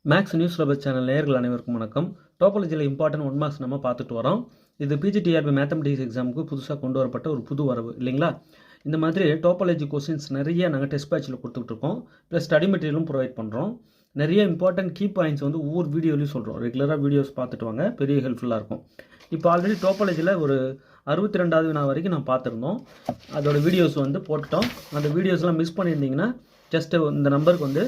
Maths news லபர் channel நேயர்கள் அனைவருக்கும் வணக்கம். டோபாலஜியில் இம்பார்ட்டன்ட் 1 மார்க்ஸ் நம்ம பார்த்துட்டு வரோம். இது பிஜிடிஆர்பி மேத்தமெட்டிக்ஸ் எக்ஸாமுக்கு புதுசாக கொண்டு வரப்பட்ட ஒரு புது வரவு இல்லைங்களா. இந்த மாதிரி டோபாலஜி கொஸ்டின்ஸ் நிறைய நாங்கள் டெஸ்ட் பேட்சில் கொடுத்துட்டு இருக்கோம். ப்ளஸ் ஸ்டடி மெட்டீரியலும் ப்ரொவைட் பண்ணுறோம். நிறைய இம்பார்ட்டன்ட் கீ பாயிண்ட்ஸ் வந்து ஒவ்வொரு வீடியோலையும் சொல்கிறோம். ரெகுலராக வீடியோஸ் பார்த்துட்டு வாங்க, பெரிய ஹெல்ப்ஃபுல்லாக இருக்கும். இப்போ ஆல்ரெடி டோபாலஜியில் ஒரு 62வது வினா வரைக்கும் நான் பார்த்துருந்தோம். அதோட வீடியோஸ் வந்து போட்டுட்டோம். அந்த வீடியோஸ்லாம் மிஸ் பண்ணியிருந்தீங்கன்னா ஜஸ்ட்டு இந்த நம்பருக்கு வந்து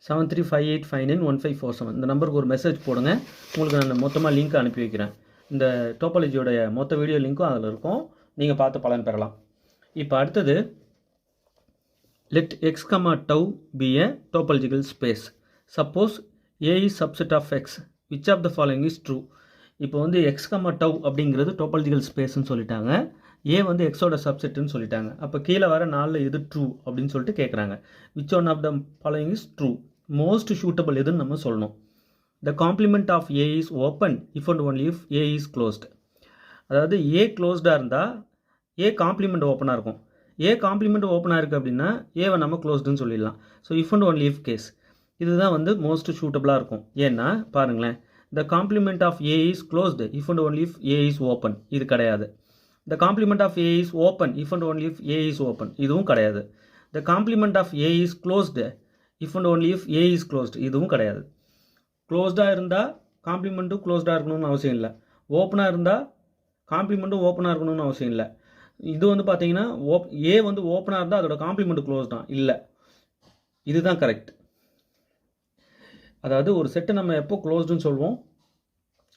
7358591547 இந்த நம்பருக்கு ஒரு மெசேஜ் போடுங்க. உங்களுக்கு நான் மொத்தமாக லிங்க் அனுப்பி வைக்கிறேன். இந்த டோபாலஜியோடைய மொத்த வீடியோ லிங்க்கும் அதில் இருக்கும். நீங்கள் பார்த்து பலன் பெறலாம். இப்போ அடுத்தது let x, tau be a topological space. Suppose A is subset of x. Which of the following is true? இப்போ வந்து x, tau அப்படிங்கிறது டோபாலஜிக்கல் ஸ்பேஸ்ன்னு சொல்லிட்டாங்க. ஏ வந்து எக்ஸோட சப்செட்டுன்னு சொல்லிட்டாங்க. அப்போ கீழே வர 4 எது ட்ரூ அப்படின்னு சொல்லிட்டு கேட்குறாங்க. Which one of the following is true? Most suitable எதுன்னு நம்ம சொல்லணும். The complement of A is open if and only if A is closed. அதாவது ஏ க்ளோஸ்டாக இருந்தால் ஏ காம்ப்ளிமெண்ட் ஓப்பனாக இருக்கும். ஏ காம்ப்ளிமெண்ட் ஓப்பனாக இருக்குது அப்படின்னா ஏவை நம்ம க்ளோஸ்டுன்னு சொல்லிடலாம். So if and only if case இதுதான் வந்து மோஸ்ட் சூட்டபிளாக இருக்கும். ஏன்னா பாருங்களேன், the complement of A is closed if and only if A is open, இது கிடையாது. The complement of A is open if and only if A is open, இதுவும் கிடையாது. The complement of A is closed if and only if A is closed, இதுவும் கிடையாது. க்ளோஸ்டாக இருந்தால் காம்ப்ளிமெண்ட்டும் க்ளோஸ்டாக இருக்கணும்னு அவசியம் இல்லை. ஓப்பனாக இருந்தால் காம்ப்ளிமெண்ட்டும் ஓப்பனாக இருக்கணும்னு அவசியம் இல்லை. இது வந்து பார்த்தீங்கன்னா ஏ வந்து ஓப்பனாக இருந்தால் அதோட காம்ப்ளிமெண்ட் க்ளோஸ் தான் இல்லை. இதுதான் கரெக்ட். அதாவது ஒரு செட்டை நம்ம எப்போ க்ளோஸ்டுன்னு சொல்லுவோம்?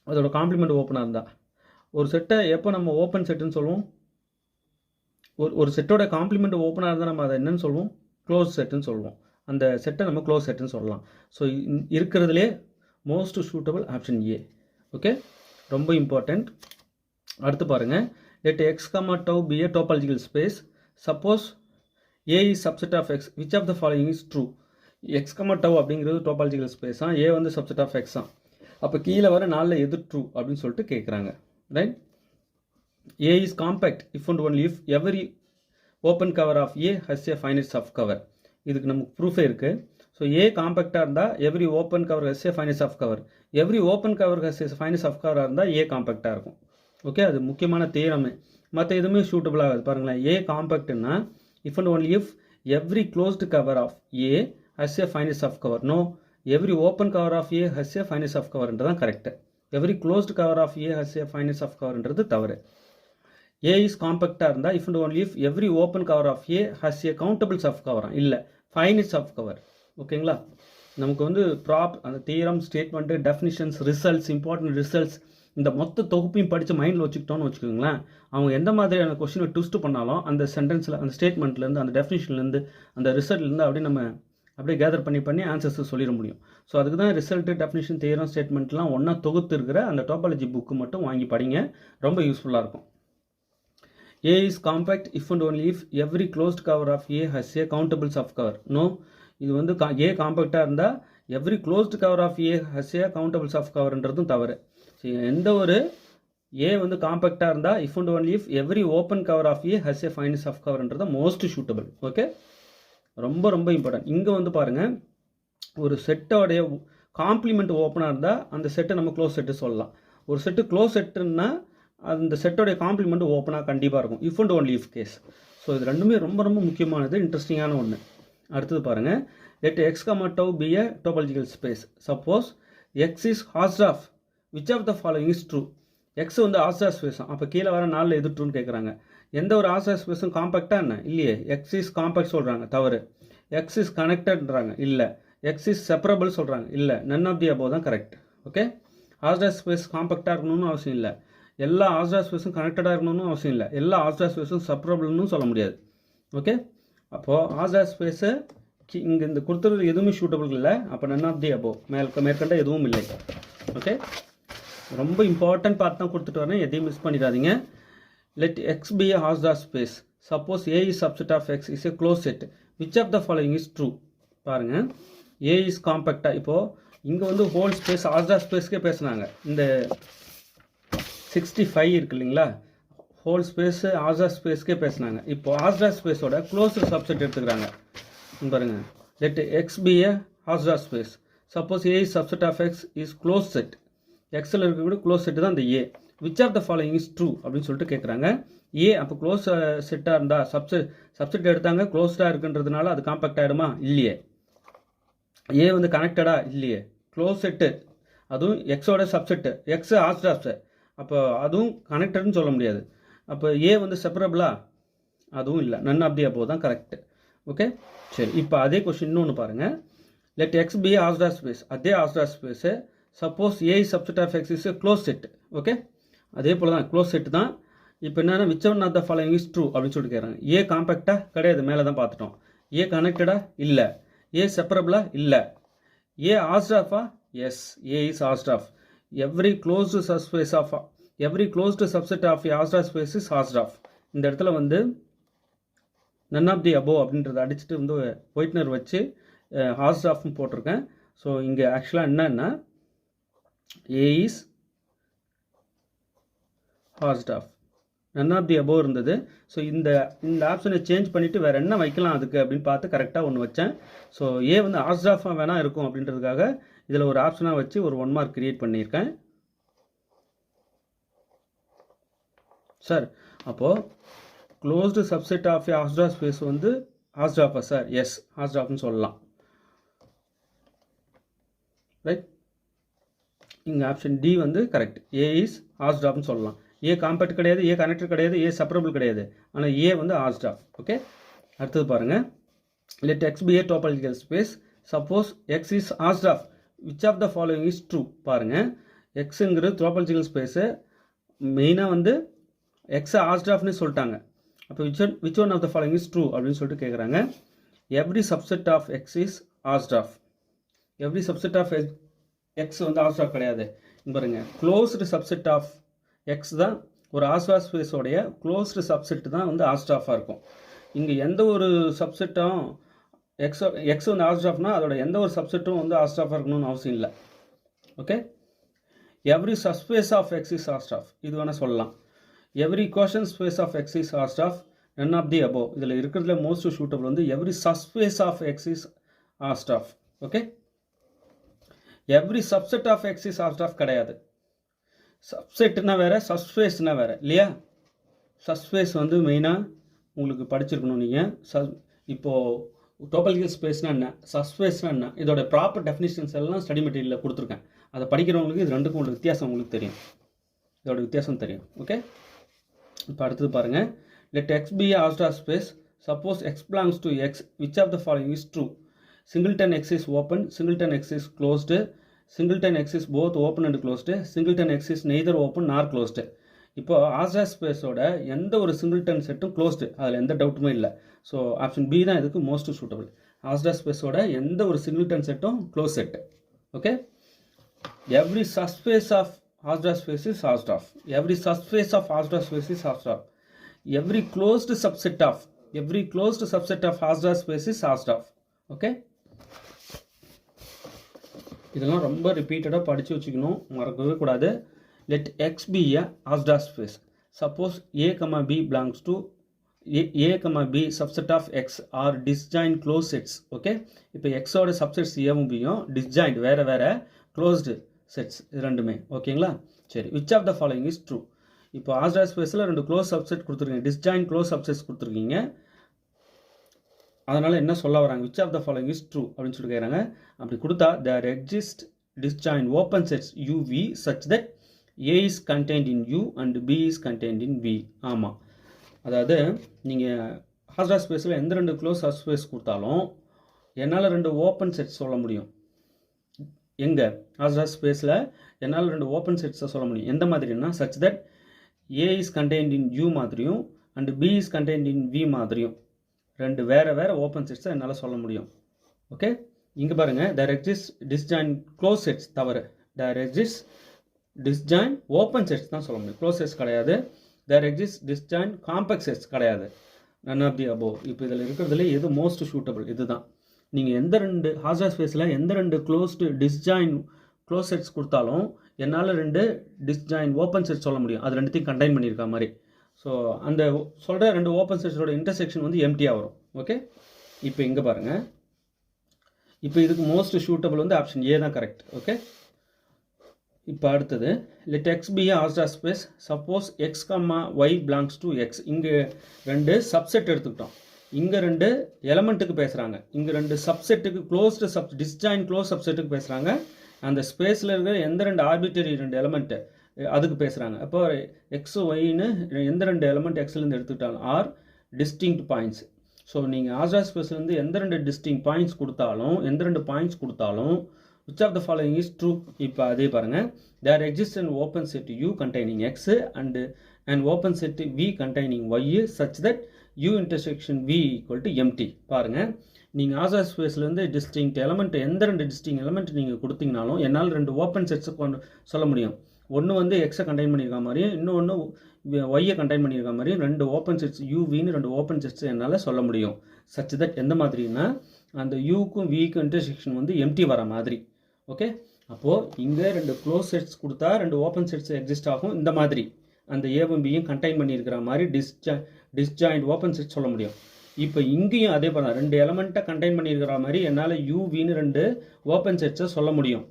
அதோட காம்ப்ளிமெண்ட் ஓப்பனாக இருந்தால். ஒரு செட்டை எப்போ நம்ம ஓப்பன் செட்டுன்னு சொல்லுவோம்? ஒரு செட்டோட காம்ப்ளிமெண்ட் ஓப்பனாக இருந்தால் நம்ம அதை என்னன்னு சொல்லுவோம்? க்ளோஸ் செட்டுன்னு சொல்லுவோம். அந்த செட்டை நம்ம க்ளோஸ் செட்டுன்னு சொல்லலாம். ஸோ இருக்கிறதுலே most suitable option A. Okay, ரொம்ப இம்பார்ட்டண்ட். அடுத்து பாருங்கள், let x, tau be a topological space. Suppose A is subset of x. Which of the following is true? x, tau அப்படிங்கிறது டோபாலஜிக்கல் ஸ்பேஸ் தான். ஏ வந்து subset of X தான். அப்போ கீழே வர 4 எது ட்ரூ அப்படின்னு சொல்லிட்டு கேட்குறாங்க. Right? A is compact if and only if every open cover of A has a finite subcover. இதுக்கு நமக்கு ப்ரூஃபே இருக்குது. ஸோ ஏ காம்பேக்டாக இருந்தால் every open cover has a finite of cover. Every open cover has a finite of கவராக இருந்தால் A காம்பேக்டாக இருக்கும். Okay, அது முக்கியமான தேரமே. மற்ற எதுவுமே சூட்டபிள் ஆகாது. பாருங்களேன், ஏ காம்பேக்ட்னா if and only if every closed cover of A has a finite of cover. No, every open cover of A has a finite of கவர்ன்றது தான் correct. Every closed cover of A has a finite of கவர்ன்றது தவறு. A is காம்பேக்டாக இருந்தால் if and only if every open cover of A has a countable of cover, இல்லை finite of cover. ஓகேங்களா? நமக்கு வந்து அந்த theorem, statement, definitions, results, important results, இந்த மொத்த தொகுப்பையும் படித்து மைண்டில் வச்சுக்கிட்டோன்னு வச்சுக்கோங்களேன், அவங்க எந்த மாதிரியான கொஸ்டினை ட்விஸ்ட் பண்ணாலும் அந்த சென்டென்ஸில், அந்த ஸ்டேட்மெண்ட்லேருந்து, அந்த டெஃபினிஷன்லேருந்து, அந்த ரிசல்ட்லேருந்து அப்படியே கேதர் பண்ணி ஆன்சர்ஸ் சொல்லிட முடியும். ஸோ அதுக்கு தான் ரிசல்ட்டு, டெஃபினிஷன், தியரம், ஸ்டேட்மெண்ட்லாம் ஒன்றா தொகுத்து இருக்கிற அந்த டோபாலஜி புக்கு மட்டும் வாங்கி படிங்க, ரொம்ப யூஸ்ஃபுல்லாக இருக்கும். A is compact if and only if every closed cover of A has a countables of cover. No, இது வந்து A காம்பேக்டாக இருந்தால் every closed cover of A has a countable of கவர்ன்றதும் தவறு. எந்த ஒரு ஏ வந்து காம்பேக்டாக இருந்தால் if and only if every open cover of A has a finite of கவர்ன்றது மோஸ்ட் சூட்டபிள். ஓகே, ரொம்ப ரொம்ப இம்பார்ட்டன்ட். இங்கே வந்து பாருங்கள், ஒரு செட்டோடைய காம்ப்ளிமெண்ட் ஓப்பனாக இருந்தால் அந்த செட்டை நம்ம க்ளோஸ் செட்டு சொல்லலாம். ஒரு செட்டு க்ளோஸ் செட்டுன்னா அந்த செட்டோடைய காம்ப்ளிமெண்ட் ஓப்பனாக கண்டிப்பாக இருக்கும், if and only if case. So இது ரெண்டுமே ரொம்ப ரொம்ப முக்கியமானது, இன்ட்ரெஸ்டிங்கான ஒன்று. அடுத்தது பாருங்கள், let x, tau be a topological space. Suppose x is Hausdorff. Which of the following is true? x வந்து Hausdorff ஸ்பேஸ். அப்போ கீழே வர 4 எது ட்ரூன்னு கேட்குறாங்க. எந்த ஒரு Hausdorff ஸ்பேஸும் காம்பேக்டாக என்ன? இல்லையே. x is compact சொல்கிறாங்க, தவறு. x is connectedன்றாங்க, இல்லை. x is separable சொல்கிறாங்க, இல்லை. none of the above தான் கரெக்ட். ஓகே, Hausdorff ஸ்பேஸ் காம்பேக்டாக இருக்கணும்னு அவசியம் இல்லை. எல்லா Hausdorff ஸ்பேஸும் கனெக்டடாக இருக்கணும்னு அவசியம் இல்லை. எல்லா Hausdorff ஸ்பேஸும் செப்பரபிள்னு சொல்ல முடியாது. ஓகே, அப்போது Hausdorff ஸ்பேஸு இங்கே இந்த கொடுத்துறது எதுவுமே சூட்டபிள் இல்லை. அப்போ none of the above, மேற்கண்ட எதுவும் இல்லை. ஓகே, ரொம்ப இம்பார்ட்டன்ட் பார்த்து தான் கொடுத்துட்டு வரேன், எதையும் மிஸ் பண்ணிடாதீங்க. let x be a Hausdorff space. Suppose A is subset of x is a closed set. Which of the following is true? பாருங்கள், A is compact. இப்போது இங்கே வந்து ஹோல் ஸ்பேஸ் Hausdorff ஸ்பேஸ்க்கே பேசுனாங்க. இந்த 65 இருக்கு இல்லைங்களா, ஹோல் ஸ்பேஸு Hausdorff ஸ்பேஸ்க்கே பேசுனாங்க. இப்போ Hausdorff ஸ்பேஸோட க்ளோஸ்டு சப்செட் எடுத்துக்கிறாங்க. பாருங்கள், let x be a Hausdorff space. Suppose A is subset of x is closed set. Xல இருக்கக்கூடிய closed set தான் இந்த A. Which of the following is true அப்படின்னு சொல்லிட்டு கேட்குறாங்க. A அப்போ க்ளோஸ் செட்டாக இருந்தால் சப்செட் எடுத்தாங்க க்ளோஸ்டாக இருக்குன்றதுனால அது காம்பேக்ட் ஆகிடுமா? இல்லையே. A வந்து கனெக்டடாக இல்லையே. க்ளோஸ் செட்டு அதுவும் எக்ஸோட சப்செட்டு, எக்ஸ் Hausdorff, அப்போ அதுவும் கனெக்டட்னு சொல்ல முடியாது. அப்போ A வந்து செப்பரபிளா? அதுவும் இல்லை. நன் ஆஃப் தி அபோவ் தான் கரெக்ட். ஓகே, சரி. இப்போ அதே கொஸ்டின் இன்னொன்று பாருங்கள். Let X be Hausdorff space. அதே Hausdorff space suppose A subset of X is close set. Okay, அதே போல் தான் க்ளோஸ் செட் தான். இப்போ என்னென்னா which one of the following is true அப்படின்னு சொல்லிட்டு கேட்குறாங்க. ஏ காம்பேக்டாக கிடையாது, மேலே தான் பார்த்துட்டோம். ஏ கனெக்டடா? இல்லை. ஏ செப்பரபிளா? இல்லை. ஏ Hausdorff-ஆ? Yes, A is Hausdorff. Every closed subset of Hausdorff space is Hausdorff. இந்த இடத்துல வந்து நன் ஆஃப் தி அபோவ் அப்படின்றத அடிச்சுட்டு வந்து ஒயிட்னர் வச்சு Hausdorff போட்டிருக்கேன். ஸோ இங்கே ஆக்சுவலாக என்னன்னா A is Hausdorff. None of the above இருந்தது. ஸோ இந்த ஆப்ஷனை சேஞ்ச் பண்ணிவிட்டு வேறு என்ன வைக்கலாம் அதுக்கு அப்படின்னு பார்த்து கரெக்டாக ஒன்று வச்சேன். ஸோ ஏ வந்து Hausdorff-ஆ வேணால் இருக்கும் அப்படின்றதுக்காக இதில் ஒரு ஆப்ஷனாக வச்சு ஒரு 1 மார்க் கிரியேட் பண்ணியிருக்கேன் சார். அப்போது closed subset of Hausdorff space வந்து Hausdorff-ஆ சார்? எஸ், Hausdorff-னு சொல்லலாம். ரைட், இங்கே ஆப்ஷன் டி வந்து கரெக்ட். ஏ இஸ் Hausdorff-னு சொல்லலாம். ஏ காம்பேக்ட் கிடையாது, ஏ கனெக்டர் கிடையாது, ஏ செப்பரபிள் கிடையாது, ஆனால் ஏ வந்து Hausdorff. ஓகே, அடுத்தது பாருங்கள். Let X be a topological space. Suppose X is Hausdorff, which of the following is true? பாருங்கள், எக்ஸுங்கிறது டோபாலஜிக்கல் ஸ்பேஸு. மெயினாக வந்து எக்ஸை Hausdorff-னு சொல்லிட்டாங்க. அப்போ which one of the following is true அப்படின்னு சொல்லிட்டு கேட்குறாங்க. Every subset of X is Hausdorff. Every subset of X வந்து Hausdorff கிடையாது. பாருங்க, க்ளோஸ்டு சப்செட் ஆஃப் எக்ஸ் தான் ஒரு Hausdorff ஸ்பேஸோடைய க்ளோஸ்டு சப்செட் தான் வந்து Hausdorff-ஆக இருக்கும். இங்கே எந்த ஒரு சப்செட்டும் எக்ஸ் வந்து Hausdorff-னா அதோட எந்த ஒரு சப்செட்டும் வந்து Hausdorff-ஆக இருக்கணும்னு அவசியம் இல்லை. Okay, every subspace of X is Hausdorff, இது வேணால் சொல்லலாம். Every quotient space of X is Hausdorff, none of the above. இதில் இருக்கிறதுல மோஸ்ட் சூட்டபிள் வந்து every subspace of X is Hausdorff. Okay, every subset of X is Hausdorff கிடையாது. சப்செட்னா வேறு, சப்ஸ்பேஸ்னா வேறு இல்லையா? சப்ஸ்பேஸ் வந்து மெயினாக உங்களுக்கு படிச்சிருக்கணும் நீங்கள். இப்போது டோபாலஜிக்கல் ஸ்பேஸ்னால் என்ன, சப்ஸ்பேஸ்னால் என்ன, இதோட ப்ராப்பர் டெஃபினிஷன்ஸ் எல்லாம் ஸ்டடி மெட்டீரியலில் கொடுத்துருக்கேன். அதை படிக்கிறவங்களுக்கு இது ரெண்டுக்கும் உள்ள வித்தியாசம் உங்களுக்கு தெரியும், இதோட வித்தியாசம் தெரியும். ஓகே, இப்போ அடுத்தது பாருங்கள். Let X be Hausdorff space. Suppose x belongs to X, which of the following is true? Singleton x is open, singleton x is closed, singleton x is both open and closed, singleton x is neither open nor closed. இப்போ Hausdorff ஸ்பேஸோட எந்த ஒரு singleton செட்டும் closed, அதில் எந்த டவுட்டுமே இல்லை. So option B தான் இதுக்கு most suitable. Hausdorff ஸ்பேஸோட எந்த ஒரு சிங்கிள்டன் செட்டும் close set. Okay, every subspace of Hausdorff space is Hausdorff. Every subspace of Hausdorff space is Hausdorff. Every closed subset of Hausdorff space is Hausdorff. Okay, இதெல்லாம் ரொம்ப ரிப்பீட்டடாக படித்து வச்சுக்கணும், மறக்கவே கூடாது. Let X be a Hausdorff space. Suppose A comma B belongs to A comma B subset of X are disjoint close sets. Okay, இப்போ எக்ஸோட subsets ஏவும் பியும் டிஸ்ஜாயின்ட் வேறு வேறு க்ளோஸ்டு செட்ஸ், இது ரெண்டுமே. ஓகேங்களா, சரி. Which of the following is true? இப்போ Hausdorff ஸ்பேஸில் 2 க்ளோஸ் சப்செட் கொடுத்துருக்கீங்க, டிஸ்ஜாயின்ட் க்ளோஸ் சப்செட்ஸ் கொடுத்துருக்கீங்க. அதனால் என்ன சொல்ல வராங்க? Which of the following is true அப்படின்னு சொல்லி கேட்குறாங்க. அப்படி கொடுத்தா there exist disjoint open sets UV such that A is contained in U and B is contained in V. ஆமாம், அதாவது நீங்கள் Hausdorff ஸ்பேஸில் எந்த 2 க்ளோஸ் சப்ஸ்பேஸ் கொடுத்தாலும் என்னால் 2 ஓப்பன் செட்ஸ் சொல்ல முடியும். எங்கே Hausdorff ஸ்பேஸில் என்னால் 2 ஓப்பன் செட்ஸை சொல்ல முடியும். எந்த மாதிரின்னா such that A is contained in U மாதிரியும் and B is contained in V மாதிரியும் 2 வேறு ஓப்பன் செட்ஸை என்னால் சொல்ல முடியும். ஓகே, இங்கே பாருங்கள், there exist disjoint close sets தவிர there exist disjoint open sets தான் சொல்ல முடியும். க்ளோஸ் செட்ஸ் கிடையாது. There exist disjoint compact sets கிடையாது. None of the above. இப்போ இதில் இருக்கிறதுல எது மோஸ்ட் சூட்டபிள்? இதுதான். நீங்கள் எந்த 2 Hausdorff ஸ்பேஸில் எந்த 2 க்ளோஸ்டு டிஸ்ஜாயின்ட் க்ளோஸ் செட்ஸ் கொடுத்தாலும் என்னால் 2 டிஸ்ஜாயின்ட் ஓப்பன் செட்ஸ் சொல்ல முடியும். அது 2த்தையும் கண்டெயின் பண்ணியிருக்க மாதிரி. ஸோ அந்த சொல்கிற 2 ஓப்பன் செட்ஸோட இன்டர்செக்ஷன் வந்து எம்டியாக வரும். ஓகே, இப்போ இங்கே பாருங்கள், இப்போ இதுக்கு மோஸ்ட் சூட்டபிள் வந்து ஆப்ஷன் ஏ தான் கரெக்ட். ஓகே, இப்போ அடுத்தது let X be algebra space suppose x comma y belongs to X. இங்கே 2 சப்செட் எடுத்துக்கிட்டோம். இங்கே 2 எலமெண்ட்டுக்கு பேசுகிறாங்க, இங்கே 2 சப்செட்டுக்கு க்ளோஸ்டு டிஸ்ஜாயின் க்ளோஸ் சப்செட்டுக்கு பேசுகிறாங்க. அந்த ஸ்பேஸில் இருக்கிற எந்த 2 ஆர்பிட்டரி 2 எலமெண்ட்டு அதுக்கு பேசுகிறாங்க. அப்போ எக்ஸ் ஒய்ன்னு எந்த 2 எலமெண்ட் எக்ஸ்லேருந்து எடுத்துக்கிட்டாலும் ஆர் டிஸ்டிங்க்ட் பாயிண்ட்ஸ். ஸோ நீங்கள் ஆல்ஜிப்ரா ஸ்பேஸ்லேருந்து எந்த 2 டிஸ்டிங் பாயிண்ட்ஸ் கொடுத்தாலும், எந்த 2 பாயிண்ட்ஸ் கொடுத்தாலும் which of the following is true. இப்போ அதே பாருங்கள், there exists an open set U containing X and an open set V containing Y such that U intersection V equal to empty. பாருங்கள், நீங்கள் algebra ஸ்பேஸ்லேருந்து distinct element எந்த 2 டிஸ்டிங் element நீங்கள் கொடுத்தீங்கனாலும் என்னால் 2 open செட்ஸை சொல்ல முடியும். ஒன்று வந்து எக்ஸை கண்டெயின் பண்ணியிருக்க மாதிரியும் இன்னொன்று ஒய்யை கண்டெயின் பண்ணியிருக்க மாதிரியும் 2 ஓப்பன் செட்ஸ் யூவின்னு 2 ஓப்பன் செட்ஸ் என்னால் சொல்ல முடியும். சச் தட் எந்த மாதிரின்னா அந்த யூக்கும் விக்கும் இன்டர்செக்ஷன் வந்து எம்டி வர மாதிரி. ஓகே, அப்போது இங்கே 2 க்ளோஸ் செட்ஸ் கொடுத்தா 2 ஓப்பன் செட்ஸ் எக்ஸிஸ்ட் ஆகும். இந்த மாதிரி அந்த ஏவும் பியும் கண்டெயின் பண்ணியிருக்கிற மாதிரி டிஸ்ஜாயிண்ட் ஓப்பன் செட் சொல்ல முடியும். இப்போ இங்கேயும் அதே பண்ணலாம், 2 எலமெண்ட்டை கண்டெயின் பண்ணியிருக்கிற மாதிரி என்னால் யூவின்னு 2 ஓப்பன் செட்ஸை சொல்ல முடியும்.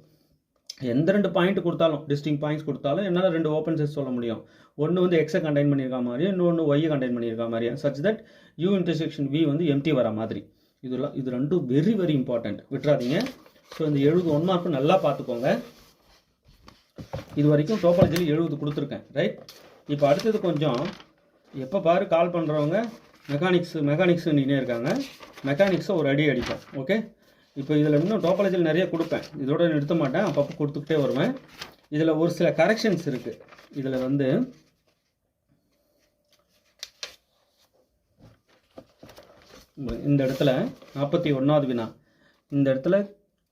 எந்த 2 பாயிண்ட் கொடுத்தாலும் டிஸ்டிங் பாயிண்ட்ஸ் கொடுத்தாலும் என்னால் 2 ஓப்பன் செட்ஸ் சொல்ல முடியும். ஒன்று வந்து எக்ஸை கண்டெயின் பண்ணியிருக்க மாதிரியும் இன்னொன்று ஒய்யை கண்டெயின் பண்ணியிருக்க மாதிரியும் such that U intersection V வந்து எம்டி வர மாதிரி. இது ரெண்டும் வெரி வெரி இம்பார்ட்டண்ட், விட்டுறாதீங்க. ஸோ இந்த 70 1 மார்க்கும் நல்லா பார்த்துக்கோங்க. இது வரைக்கும் டோபாலஜியில் 70 கொடுத்துருக்கேன், ரைட். இப்போ அடுத்தது கொஞ்சம் எப்போ பாரு கால் பண்ணுறவங்க மெக்கானிக்ஸ் நீனே இருக்காங்க, மெக்கானிக்ஸை ஒரு அடி அடிப்போம். ஓகே, இப்போ இதில் இன்னும் டோபாலஜியில் நிறைய கொடுப்பேன், இதோட நிறுத்த மாட்டேன், அப்பப்போ கொடுத்துக்கிட்டே வருவேன். இதில் ஒரு சில கரெக்ஷன்ஸ் இருக்குது. இதில் வந்து இந்த இடத்துல 41வது வினா, இந்த இடத்துல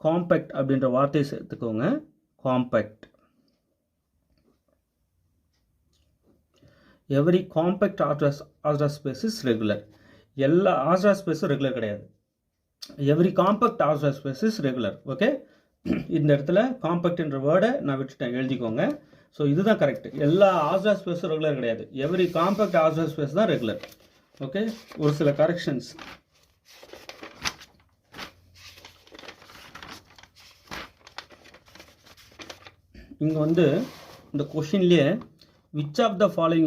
காம்பேக்ட் அப்படின்ற வார்த்தையை சேர்த்துக்கோங்க. Compact, every compact algebra space is regular. எல்லா ஆல்ஜிப்ரா ஸ்பேஸும் ரெகுலர் கிடையாது. Every compact algebra space is regular. Okay, இந்த இடத்துல காம்பேக்ட்ன்ற வேர்டை நான் விட்டுட்டேன், எழுதிக்கோங்க. ஸோ இதுதான் கரெக்ட். எல்லா ஆல்ஜிப்ரா ஸ்பேஸும் ரெகுலர் கிடையாது, எவரி காம்பேக்ட் ஆல்ஜிப்ரா ஸ்பேஸ் தான் ரெகுலர். ஓகே, ஒரு சில கரெக்ஷன்ஸ். இங்கே வந்து இந்த கொஷின்லேயே which of the following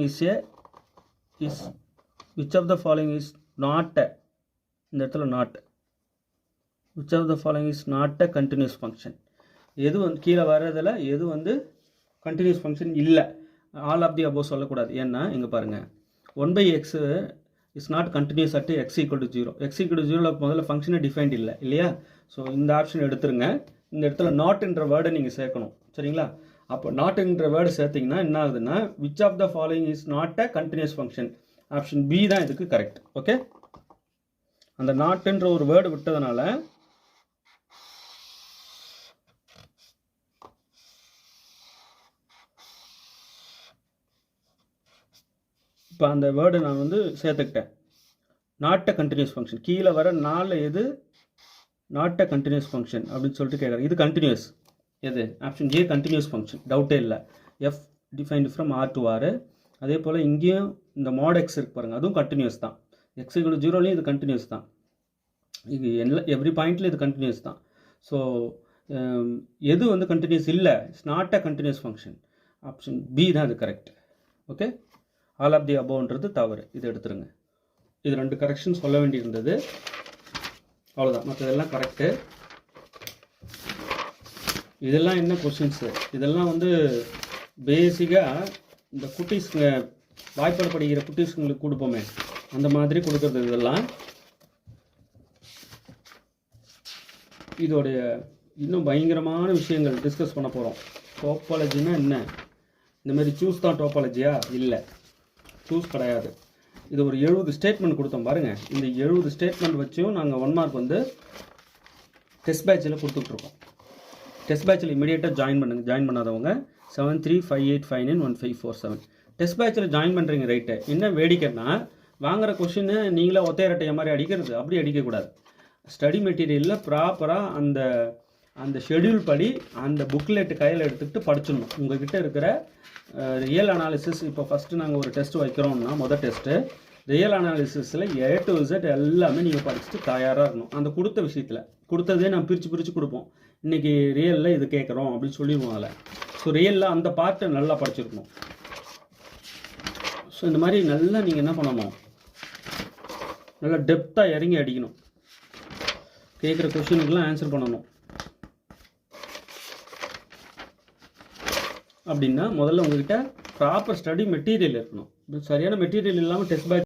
is not, இந்த இடத்துல not, which of the following is not a continuous function. எது வந்து கீழே வர்றதில் எது வந்து கண்டினியூஸ் ஃபங்க்ஷன் இல்லை, ஆல் ஆஃப் தி அபோவ் சொல்லக்கூடாது. ஏன்னா இங்கே பாருங்கள், 1/x is not continuous at x = 0. x = 0 முதல்ல ஃபங்க்ஷனை டிஃபைன்ட் இல்லை இல்லையா. ஸோ இந்த ஆப்ஷன் எடுத்துருங்க. இந்த இடத்துல நாட்ன்ற வேர்டை நீங்கள் சேர்க்கணும், சரிங்களா. அப்போ நாட்ன்ற வேர்டு சேர்த்திங்கன்னா என்ன ஆகுதுன்னா which of the following is not a continuous function. Option B தான் இதுக்கு கரெக்ட். ஓகே, அந்த நாட்ன்ற ஒரு வேர்டு விட்டதுனால இப்போ அந்த வேர்டு நான் வந்து சேர்த்துக்கிட்டேன். நாட் அ கண்டினியூஸ் ஃபங்க்ஷன், கீழே வர 4 எது நாட் அ கண்டினியூஸ் ஃபங்க்ஷன் அப்படின்னு சொல்லிட்டு கேட்குறேன். இது கண்டினியூஸ், எது ஆப்ஷன் ஏ கண்டினியூஸ் ஃபங்க்ஷன், டவுட்டே இல்லை. F defined from R to R. அதே போல் இங்கேயும் இந்த mod x இருக்கு பாருங்கள், அதுவும் கண்டினியூஸ் தான். x = 0லையும் இது கண்டினியூஸ் தான். இது எவ்ரி பாயிண்ட்லையும் இது கண்டினியூஸ் தான். ஸோ எது வந்து கண்டினியூஸ் இல்லை, it's not a continuous function. Option B தான் இது correct. Okay, all of the அபோவ்ன்றது தவறு, இது எடுத்துருங்க. இது 2 கரெக்ஷன் சொல்ல வேண்டியிருந்தது, அவ்வளோதான். மற்றதெல்லாம் கரெக்டு. இதெல்லாம் என்ன கொஷின்ஸு, இதெல்லாம் வந்து பேசிக்காக இந்த குட்டீஸுங்க வாய்ப்பாடு படிக்கிற குட்டீஸுங்களுக்கு கொடுப்போமே அந்த மாதிரி கொடுக்குறது. இதெல்லாம் இதோடைய இன்னும் பயங்கரமான விஷயங்கள் டிஸ்கஸ் பண்ண போகிறோம். டோபாலஜினா என்ன, இந்த மாதிரி சூஸ் தான் டோபாலஜியா? இல்லை, சூஸ் கிடையாது. இது ஒரு 70 ஸ்டேட்மெண்ட் கொடுத்தோம் பாருங்கள். இந்த 70 ஸ்டேட்மெண்ட் வச்சும் நாங்கள் 1 மார்க் வந்து டெஸ்ட் பேட்சில் கொடுத்துட்ருக்கோம். டெஸ்ட் பேட்சில் இமீடியட்டாக ஜாயின் பண்ணுங்கள். ஜாயின் பண்ணாதவங்க 7358591547 டெஸ்ட் பேட்சில் ஜாயின் பண்ணுறீங்க, ரைட்டு. என்ன வேடிக்கைன்னா வாங்குகிற கொஷின்னு நீங்களே ஒத்தையரட்டைய மாதிரி அடிக்கிறது, அப்படி அடிக்கக்கூடாது. ஸ்டடி மெட்டீரியலில் ப்ராப்பராக அந்த ஷெடியூல் படி அந்த புக்லெட்டு கையில் எடுத்துக்கிட்டு படிச்சிடணும். உங்கள்கிட்ட இருக்கிற ரியல் அனாலிசிஸ் இப்போ ஃபஸ்ட்டு நாங்கள் ஒரு டெஸ்ட் வைக்கிறோம்னா, மொதல் டெஸ்ட்டு ரியல் அனாலிசிஸில் A to Z எல்லாமே நீங்கள் படிச்சுட்டு தயாராக இருக்கணும். அந்த கொடுத்த விஷயத்தில் கொடுத்ததே நம்ம பிரித்து கொடுப்போம். இன்றைக்கி ரியலில் இது கேட்குறோம் அப்படின்னு சொல்லிடுவோம் அதில். ஸோ ரியலில் அந்த பார்ட்டை நல்லா படிச்சிருக்கணும். ஸோ இந்த மாதிரி நல்லா நீங்கள் என்ன பண்ணணும், நல்லா டெப்த்தாக இறங்கி அடிக்கணும். கேட்குற கொஷினுக்கெலாம் ஆன்சர் பண்ணணும். அப்படின்னா முதல்ல உங்ககிட்ட ப்ராப்பர் ஸ்டடி மெட்டீரியல் இருக்கணும். சரியான மெட்டீரியல் இல்லாமல் டெஸ்ட் பேட்ச்